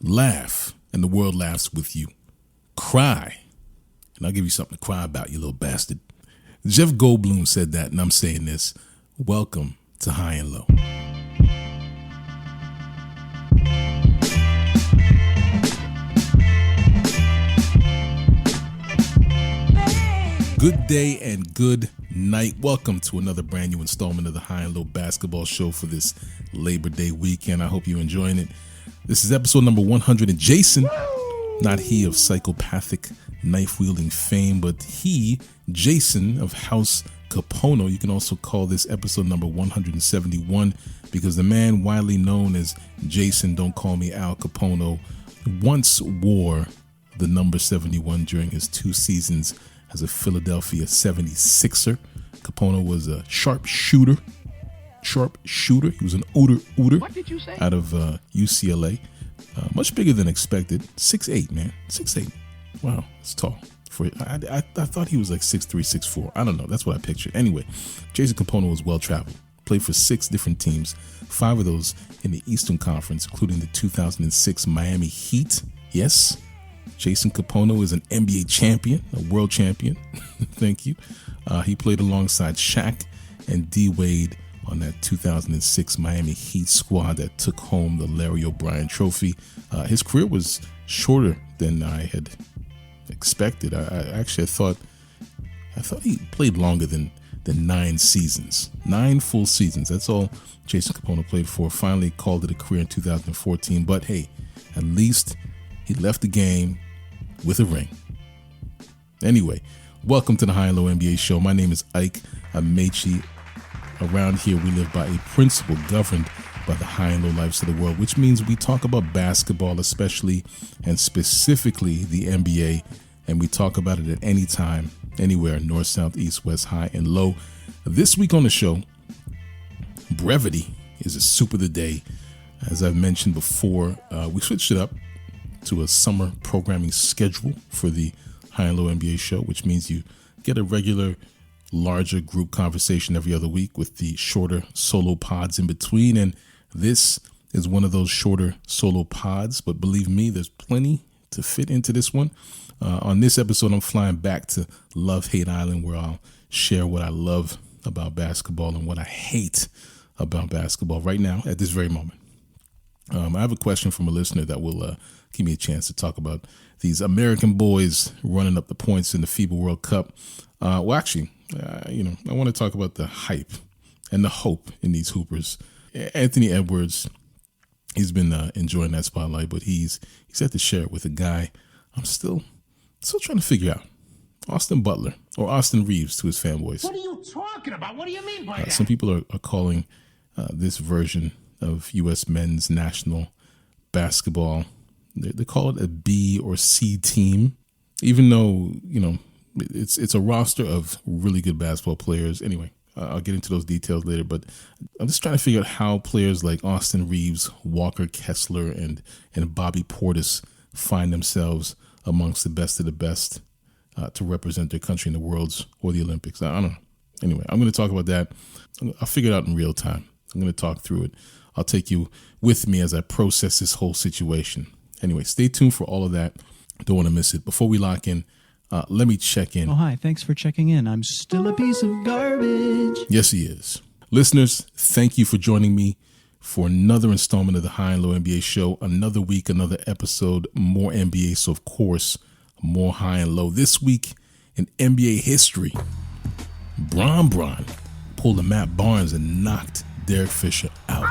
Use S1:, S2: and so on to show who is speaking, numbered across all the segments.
S1: Laugh, and the world laughs with you. Cry, and I'll give you something to cry about, you little bastard. Jeff Goldblum said that, and I'm saying this. Welcome to High and Low. Good day and good night. Welcome to another brand new installment of the High and Low basketball show for this Labor Day weekend. I hope you're enjoying it. This is episode number 100, and Jason, not he of psychopathic knife-wielding fame, but he, Jason of House Capono. You can also call this episode number 171 because the man widely known as Jason, don't call me Al Capono, once wore the number 71 during his 2 seasons as a Philadelphia 76er. Capono was a sharp shooter. He was an ooter out of UCLA. Much bigger than expected. 6'8", man. 6'8". Wow, it's tall. I thought he was like 6'3", 6'4". I don't know. That's what I pictured. Anyway, Jason Capono was well-traveled. Played for 6 different teams, 5 of those in the Eastern Conference, including the 2006 Miami Heat. Yes, Jason Capono is an NBA champion, a world champion. Thank you. He played alongside Shaq and D. Wade on that 2006 Miami Heat squad that took home the Larry O'Brien Trophy. His career was shorter than I had expected. I thought he played longer than 9 seasons, 9 full seasons. That's all Jason Capono played for. Finally called it a career in 2014. But hey, at least he left the game with a ring. Anyway, welcome to the High and Low NBA show. My name is Ike Amaechi. Around here, we live by a principle governed by the high and low lives of the world, which means we talk about basketball, especially and specifically the NBA, and we talk about it at any time, anywhere, north, south, east, west, high, and low. This week on the show, brevity is a soup of the day. As I've mentioned before, we switched it up to a summer programming schedule for the High and Low NBA show, which means you get a regular, larger group conversation every other week with the shorter solo pods in between. And this is one of those shorter solo pods, but believe me, there's plenty to fit into this one. On this episode, I'm flying back to Love Hate Island, where I'll share what I love about basketball and what I hate about basketball right now at this very moment. I have a question from a listener that will give me a chance to talk about these American boys running up the points in the FIBA World Cup. I want to talk about the hype and the hope in these hoopers. Anthony Edwards, he's been enjoying that spotlight, but he's had to share it with a guy I'm still trying to figure out. Austin Butler, or Austin Reaves to his fanboys.
S2: What are you talking about? What do you mean by that?
S1: Some people are calling this version of U.S. men's national basketball, they call it a B or C team, even though, it's a roster of really good basketball players. Anyway, I'll get into those details later, but I'm just trying to figure out how players like Austin Reaves, Walker Kessler, and Bobby Portis find themselves amongst the best of the best to represent their country in the Worlds or the Olympics. I don't know. Anyway, I'm going to talk about that. I'll figure it out in real time. I'm going to talk through it. I'll take you with me as I process this whole situation. Anyway, stay tuned for all of that. Don't want to miss it. Before we lock in, let me check in.
S3: Oh, hi. Thanks for checking in. I'm still a piece of garbage.
S1: Yes, he is. Listeners, thank you for joining me for another installment of the High and Low NBA show. Another week, another episode, more NBA. So, of course, more High and Low. This week in NBA history, Bron pulled a Matt Barnes and knocked Derek Fisher out.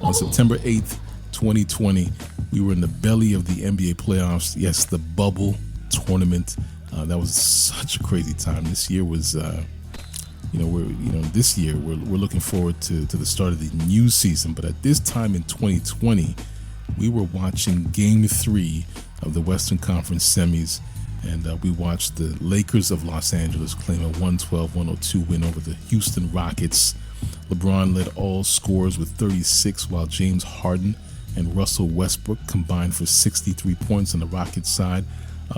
S1: On September 8th, 2020, we were in the belly of the NBA playoffs. Yes, the bubble tournament. That was such a crazy time. This year was, this year we're looking forward to the start of the new season. But at this time in 2020, we were watching Game 3 of the Western Conference semis, and we watched the Lakers of Los Angeles claim a 112-102 win over the Houston Rockets. LeBron led all scorers with 36, while James Harden and Russell Westbrook combined for 63 points on the Rockets side.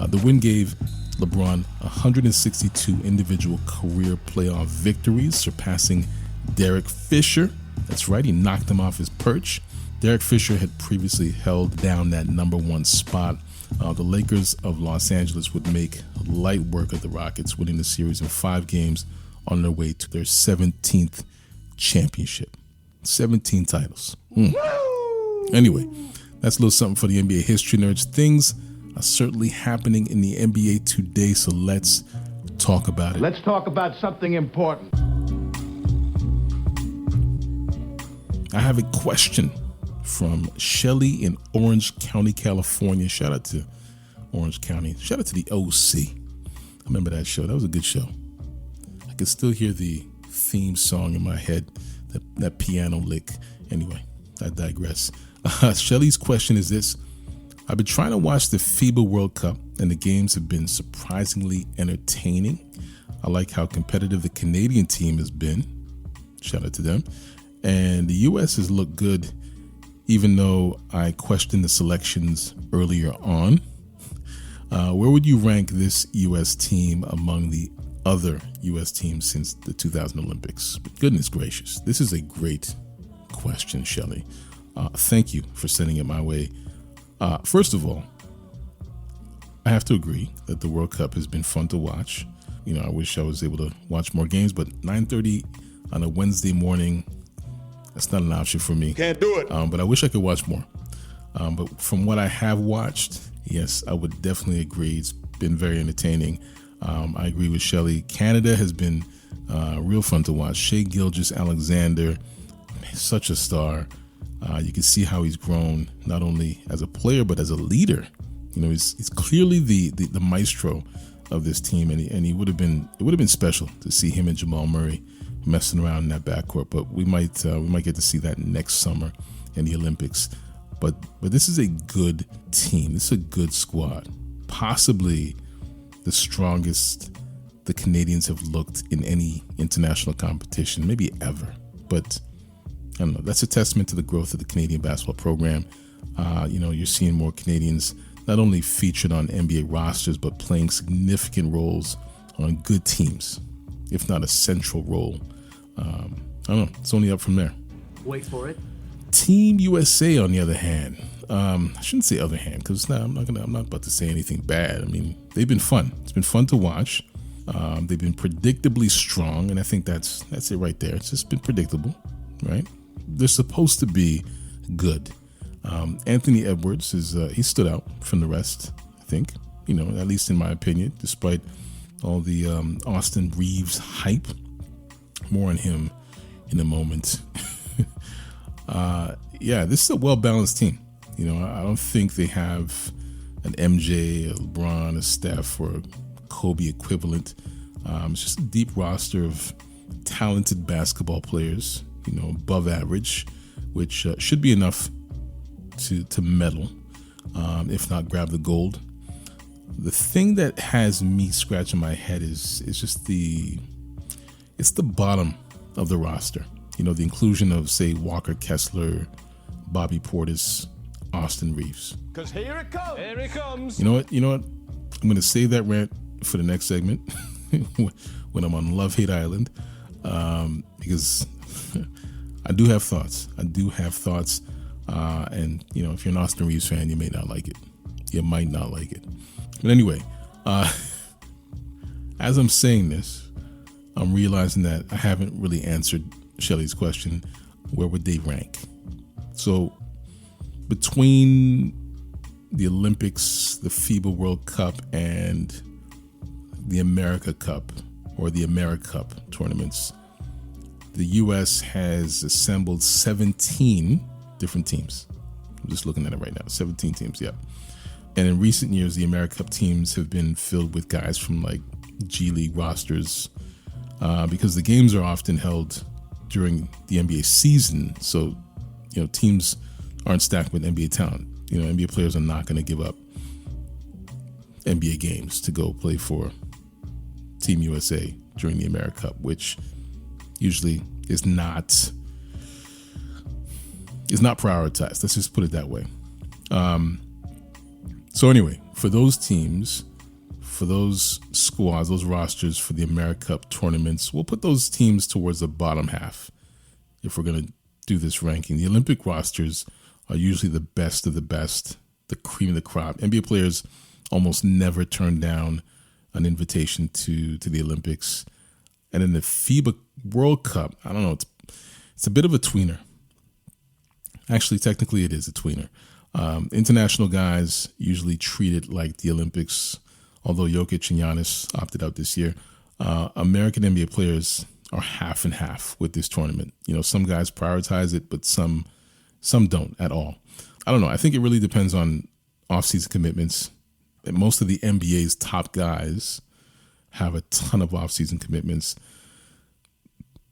S1: The win gave LeBron 162 individual career playoff victories, surpassing Derek Fisher. That's right, he knocked him off his perch. Derek Fisher had previously held down that number one spot. The Lakers of Los Angeles would make light work of the Rockets, winning the series in 5 games on their way to their 17th championship. 17 titles. Anyway, that's a little something for the NBA history nerds. Things are certainly happening in the NBA today, so let's talk about it.
S2: Let's talk about something important.
S1: I have a question from Shelly in Orange County, California. Shout out to Orange County. Shout out to the OC. I remember that show. That was a good show. I can still hear the theme song in my head, that piano lick. Anyway, I digress. Shelly's question is this. I've been trying to watch the FIBA World Cup, and the games have been surprisingly entertaining. I like how competitive the Canadian team has been. Shout out to them. And the U.S. has looked good, even though I questioned the selections earlier on. Where would you rank this U.S. team among the other U.S. teams since the 2000 Olympics? But goodness gracious, this is a great question, Shelly. Thank you for sending it my way. First of all, I have to agree that the World Cup has been fun to watch. You know, I wish I was able to watch more games, but 9:30 on a Wednesday morning, that's not an option for me.
S4: Can't do it.
S1: But I wish I could watch more. But from what I have watched, yes, I would definitely agree. It's been very entertaining. I agree with Shelly. Canada has been real fun to watch. Shai Gilgeous-Alexander, such a star. You can see how he's grown, not only as a player, but as a leader. You know, he's clearly the maestro of this team, and it would have been special to see him and Jamal Murray messing around in that backcourt. But we might get to see that next summer in the Olympics. But this is a good team. This is a good squad. Possibly the strongest the Canadians have looked in any international competition, maybe ever. But I don't know. That's a testament to the growth of the Canadian basketball program. You know, you're seeing more Canadians not only featured on NBA rosters, but playing significant roles on good teams, if not a central role. I don't know. It's only up from there.
S5: Wait for it.
S1: Team USA, on the other hand, I shouldn't say other hand because I'm not about to say anything bad. I mean, they've been fun. It's been fun to watch. They've been predictably strong, and I think that's it right there. It's just been predictable, right? They're supposed to be good. Anthony Edwards he stood out from the rest, I think, you know, at least in my opinion, despite all the Austin Reaves hype. More on him in a moment. Yeah, this is a well-balanced team. You know, I don't think they have an MJ, a LeBron, a Steph, or a Kobe equivalent. It's just a deep roster of talented basketball players, you know, above average, which should be enough to medal, if not grab the gold. The thing that has me scratching my head is just the bottom of the roster. You know, the inclusion of, say, Walker Kessler, Bobby Portis, Austin Reaves.
S4: Because here it comes. Here it comes.
S1: You know what? I'm going to save that rant for the next segment when I'm on Love Hate Island, because I do have thoughts. And, you know, if you're an Austin Reaves fan, you may not like it. You might not like it. But anyway, as I'm saying this, I'm realizing that I haven't really answered Shelly's question. Where would they rank? So between the Olympics, the FIBA World Cup, and the America Cup or the AmeriCup tournaments, the U.S. has assembled 17 different teams. I'm just looking at it right now. 17 teams, yeah. And in recent years, the AmeriCup teams have been filled with guys from like G League rosters, because the games are often held during the NBA season. So, you know, teams aren't stacked with NBA talent. You know, NBA players are not going to give up NBA games to go play for Team USA during the AmeriCup, which usually is not prioritized. Let's just put it that way. So anyway, for those teams, for those squads, those rosters for the AmeriCup tournaments, we'll put those teams towards the bottom half if we're going to do this ranking. The Olympic rosters are usually the best of the best, the cream of the crop. NBA players almost never turn down an invitation to the Olympics. And in the FIBA World Cup, I don't know, it's a bit of a tweener. Actually, technically it is a tweener. International guys usually treat it like the Olympics, although Jokic and Giannis opted out this year. American NBA players are half and half with this tournament. You know, some guys prioritize it, but some don't at all. I don't know. I think it really depends on off-season commitments. And most of the NBA's top guys have a ton of off-season commitments.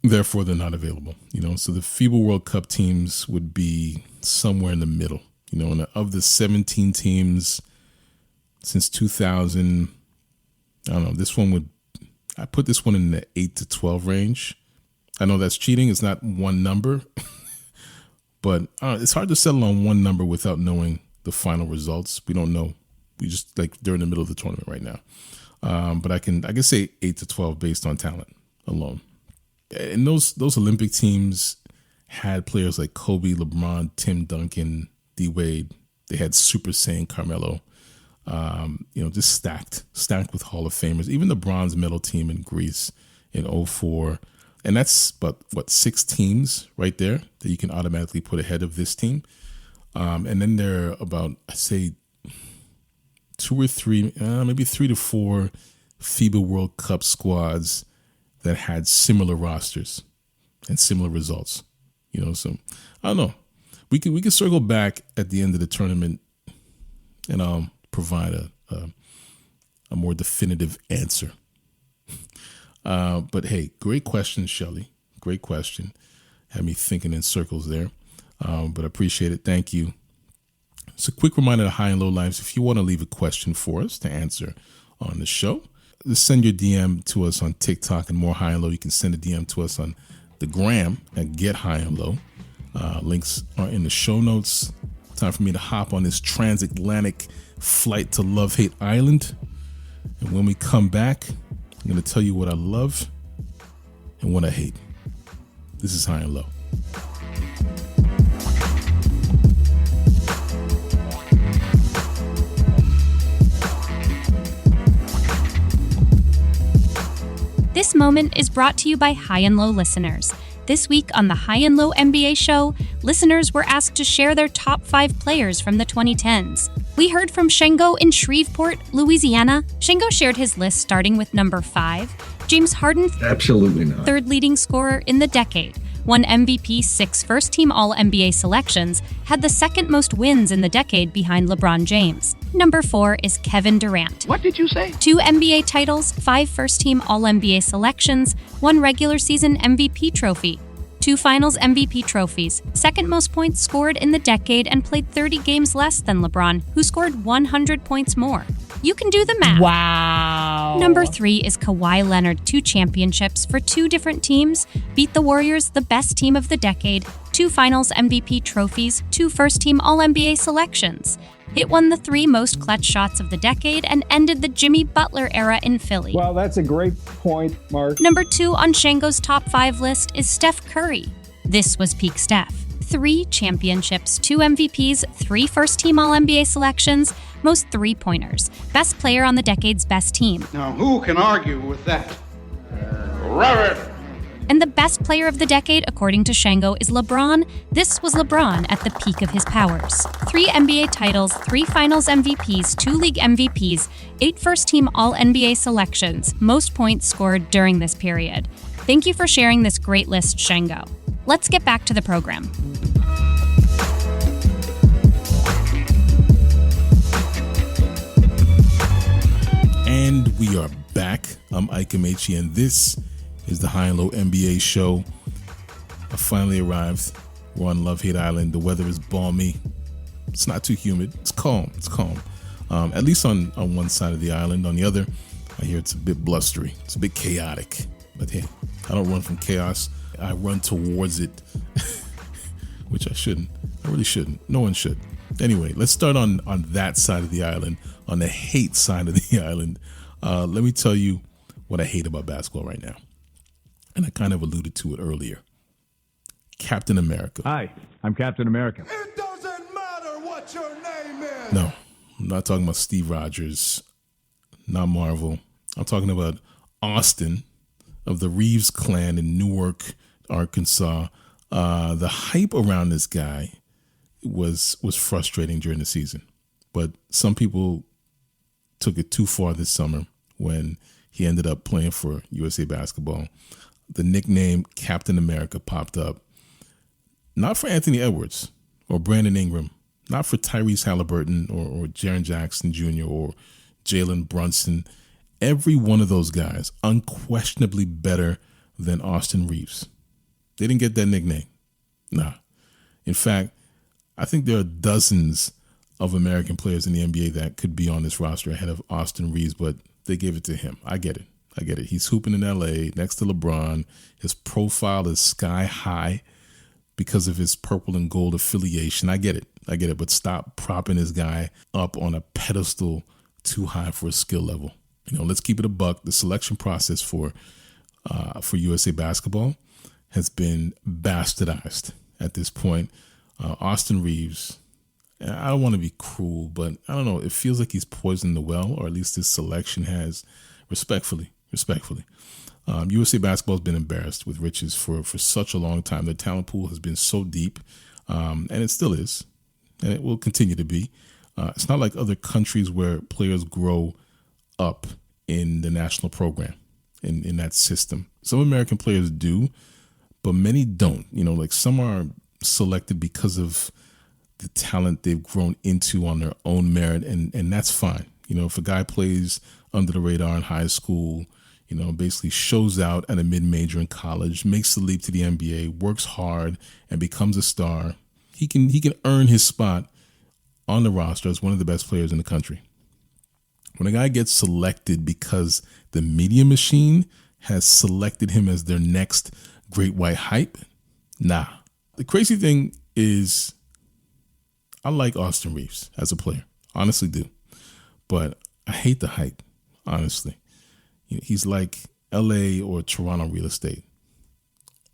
S1: Therefore, they're not available. You know, so the FIBA World Cup teams would be somewhere in the middle. You know, and of the 17 teams since 2000, I don't know, I put this one in the 8 to 12 range. I know that's cheating. It's not one number, but it's hard to settle on one number without knowing the final results. We don't know. We just they're in the middle of the tournament right now. But I can say 8 to 12 based on talent alone. And those Olympic teams had players like Kobe, LeBron, Tim Duncan, D Wade. They had Super Saiyan Carmelo. Just stacked with Hall of Famers. Even the bronze medal team in Greece in 2004. And that's, 6 teams right there that you can automatically put ahead of this team. And then there are about, I'd say, 2 or 3, maybe 3 to 4 FIBA World Cup squads that had similar rosters and similar results. You know, so I don't know. We can circle back at the end of the tournament and I'll provide a more definitive answer. But hey, great question, Shelly. Great question. Had me thinking in circles there. But I appreciate it. Thank you. It's a quick reminder to High and Low Lives. If you want to leave a question for us to answer on the show, just send your DM to us on TikTok and More High and Low. You can send a DM to us on the gram at Get High and Low. Links are in the show notes. Time for me to hop on this transatlantic flight to Love Hate Island. And when we come back, I'm going to tell you what I love and what I hate. This is High and Low.
S5: This moment is brought to you by High and Low listeners. This week on the High and Low NBA show, listeners were asked to share their top 5 players from the 2010s. We heard from Shango in Shreveport, Louisiana. Shango shared his list starting with number 5. James Harden,
S6: absolutely not.
S5: 3rd leading scorer in the decade, won MVP, 6 first-team All-NBA selections, had the 2nd most wins in the decade behind LeBron James. Number 4 is Kevin Durant.
S2: What did you say?
S5: 2 NBA titles, 5 first-team All-NBA selections, 1 regular season MVP trophy, 2 finals MVP trophies, 2nd most points scored in the decade, and played 30 games less than LeBron, who scored 100 points more. You can do the math.
S7: Wow.
S5: Number 3 is Kawhi Leonard, 2 championships for 2 different teams, beat the Warriors, the best team of the decade, 2 finals MVP trophies, 2 first-team All-NBA selections. It won the 3 most clutch shots of the decade and ended the Jimmy Butler era in Philly.
S8: Well, that's a great point, Mark.
S5: Number 2 on Shango's top 5 list is Steph Curry. This was peak Steph. 3 championships, 2 MVPs, 3 first-team All-NBA selections, most three-pointers, best player on the decade's best team.
S2: Now, who can argue with that? Robert!
S5: And the best player of the decade, according to Shango, is LeBron. This was LeBron at the peak of his powers. 3 NBA titles, 3 finals MVPs, 2 league MVPs, 8 first-team All-NBA selections, most points scored during this period. Thank you for sharing this great list, Shango. Let's get back to the program.
S1: And we are back. I'm Ike Amaechi, and this is the High and Low NBA show. I finally arrived. We're on Love Hate Island. The weather is balmy. It's not too humid. It's calm. At least on one side of the island. On the other, I hear it's a bit blustery. It's a bit chaotic. But hey, I don't run from chaos. I run towards it, which I shouldn't. I really shouldn't. No one should. Anyway, let's start on that side of the island, on the hate side of the island. Let me tell you what I hate about basketball right now. And I kind of alluded to it earlier. Captain America.
S8: Hi, I'm Captain America.
S4: It doesn't
S1: No, I'm not talking about Steve Rogers, not Marvel. I'm talking about Austin of the Reaves clan in Newark, Arkansas. The hype around this guy was frustrating during the season, but some people took it too far this summer when he ended up playing for USA Basketball. The nickname Captain America popped up, not for Anthony Edwards or Brandon Ingram, not for Tyrese Halliburton or Jaren Jackson Jr. or Jalen Brunson. Every one of those guys unquestionably better than Austin Reaves. They didn't get that nickname. Nah. In fact, I think there are dozens of American players in the NBA that could be on this roster ahead of Austin Reaves, but they gave it to him. I get it. He's hooping in LA next to LeBron. His profile is sky high because of his purple and gold affiliation. I get it. But stop propping this guy up on a pedestal too high for a skill level. Let's keep it a buck. The selection process for USA Basketball has been bastardized at this point. Austin Reaves, I don't want to be cruel, but I don't know. It feels like he's poisoned the well, or at least his selection has. Respectfully. USA Basketball has been embarrassed with riches for such a long time. Their talent pool has been so deep, and it still is, and it will continue to be. It's not like other countries where players grow up in the national program, in that system. Some American players do, but many don't. Like some are selected because of the talent they've grown into on their own merit, and that's fine. If a guy plays under the radar in high school, basically shows out at a mid-major in college, makes the leap to the NBA, works hard, and becomes a star, he can earn his spot on the roster as one of the best players in the country. When a guy gets selected because the media machine has selected him as their next great white hype, nah. The crazy thing is, I like Austin Reaves as a player, honestly do, but I hate the hype, honestly. He's like LA or Toronto real estate,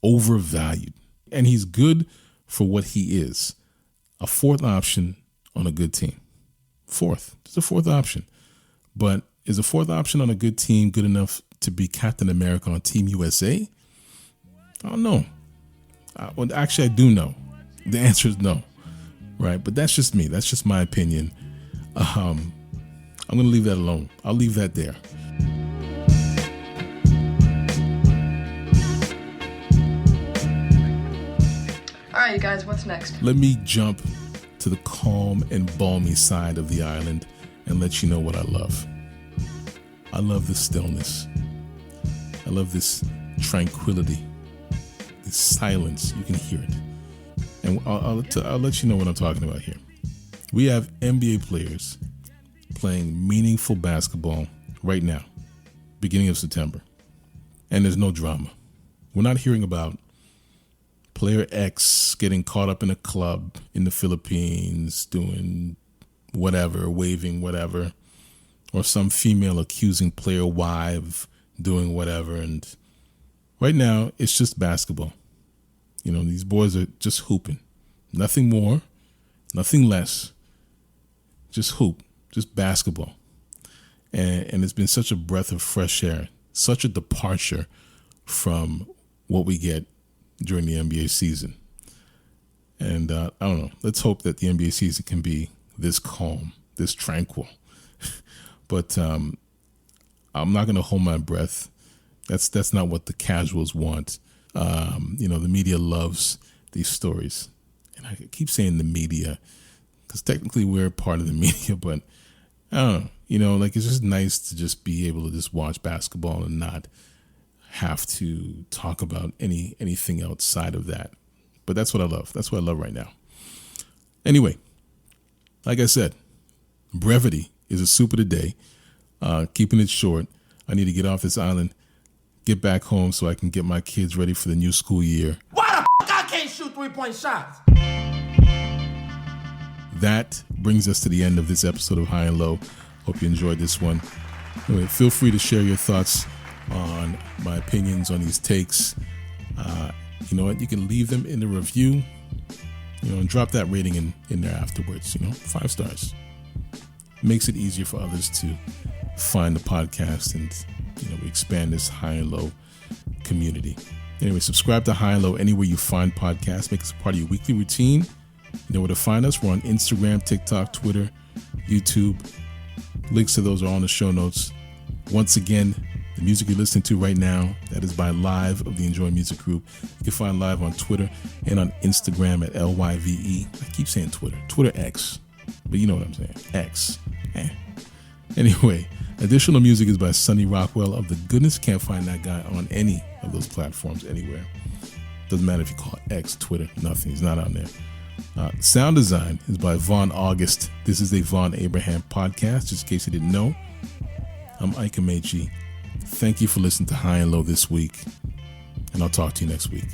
S1: overvalued, and he's good for what he is, a fourth option on a good team. Just a fourth option. But is a fourth option on a good team good enough to be Captain America on Team USA? I don't know. Actually, I do know. The answer is no, right? But that's just me. That's just my opinion. I'm going to leave that alone. I'll leave that there.
S6: All right, you guys, what's next?
S1: Let me jump to the calm and balmy side of the island and let you know what I love. I love the stillness. I love this tranquility, this silence. You can hear it. And I'll let you know what I'm talking about here. We have NBA players playing meaningful basketball right now, beginning of September. And there's no drama. We're not hearing about player X getting caught up in a club in the Philippines doing whatever, waving whatever, or some female accusing player Y of doing whatever. And right now, it's just basketball. These boys are just hooping. Nothing more, nothing less. Just hoop, just basketball. And it's been such a breath of fresh air, such a departure from what we get during the NBA season. And I don't know. Let's hope that the NBA season can be this calm, this tranquil. But I'm not going to hold my breath. That's not what the casuals want. The media loves these stories. And I keep saying the media because technically we're part of the media, but I don't know. It's just nice to just be able to just watch basketball and not have to talk about anything outside of that. But that's what I love. That's what I love right now. Anyway, like I said, brevity is a soup of the day. Keeping it short. I need to get off this island, get back home so I can get my kids ready for the new school year.
S7: Why the f*** I can't shoot 3-point shots?
S1: That brings us to the end of this episode of High and Low. Hope you enjoyed this one. Anyway, feel free to share your thoughts on my opinions on these takes. You know what? You can leave them in the review. and drop that rating in there afterwards. 5 stars. Makes it easier for others to find the podcast, and we expand this high and low community. Anyway, subscribe to High and Low anywhere you find podcasts. Make us a part of your weekly routine. You know where to find us. We're on Instagram, TikTok, Twitter, YouTube. Links to those are on the show notes. Once again, the music you're listening to right now, that is by Live of the Enjoy Music Group. You can find Live on Twitter and on Instagram at LYVE. I keep saying Twitter X, but you know what I'm saying, X. Anyway, additional music is by Sonny Rockwell of The Goodness. Can't find that guy on any of those platforms anywhere. Doesn't matter if you call it X, Twitter, nothing. He's not on there. Sound design is by Vonn+Abrahamm. This is a Vonn+Abrahamm podcast, just in case you didn't know. I'm Ike Amaechi. Thank you for listening to High and Low this week, and I'll talk to you next week.